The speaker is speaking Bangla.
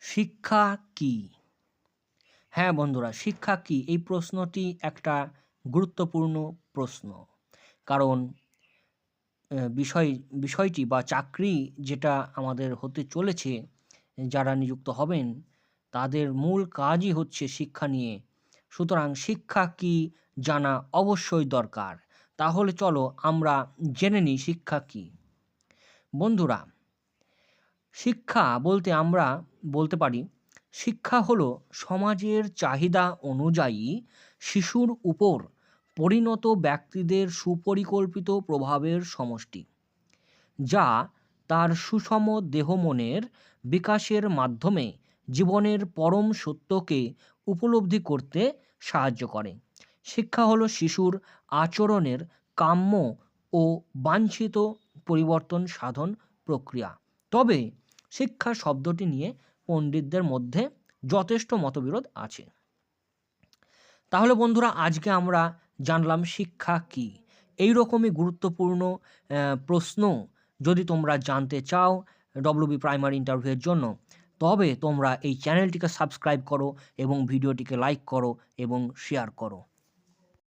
শিক্ষা কি? হ্যাঁ বন্ধুরা, শিক্ষা কি? এই প্রশ্নটি একটা গুরুত্বপূর্ণ প্রশ্ন। কারণ বিষয় বিষয়টি বা চাকরি যেটা আমাদের হতে চলেছে, যারা নিযুক্ত হবেন, তাদের মূল কাজই হচ্ছে শিক্ষা নিয়ে। সুতরাং শিক্ষা কি জানা অবশ্যই দরকার। তাহলে চলো আমরা জেনে নিই শিক্ষা কি। বন্ধুরা, শিক্ষা বলতে আমরা বলতে পারি, শিক্ষা হলো সমাজের চাহিদা অনুযায়ী শিশুর উপর পরিণত ব্যক্তিদের সুপরিকল্পিত প্রভাবের সমষ্টি, যা তার সুষম দেহমনের বিকাশের মাধ্যমে জীবনের পরম সত্যকে উপলব্ধি করতে সাহায্য করে। শিক্ষা হলো শিশুর আচরণের কাম্য ও বাঞ্ছিত পরিবর্তন সাধন প্রক্রিয়া। তবে শিক্ষা শব্দটি নিয়ে পণ্ডিতদের মধ্যে যথেষ্ট মতবিরোধ আছে। তাহলে বন্ধুরা, আজকে আমরা জানলাম শিক্ষা কি। এই রকমই গুরুত্বপূর্ণ প্রশ্ন যদি তোমরা জানতে চাও ডব্লিউবি প্রাইমারি ইন্টারভিউয়ের জন্য, তবে তোমরা এই চ্যানেলটিকে সাবস্ক্রাইব করো এবং ভিডিওটিকে লাইক করো এবং শেয়ার করো।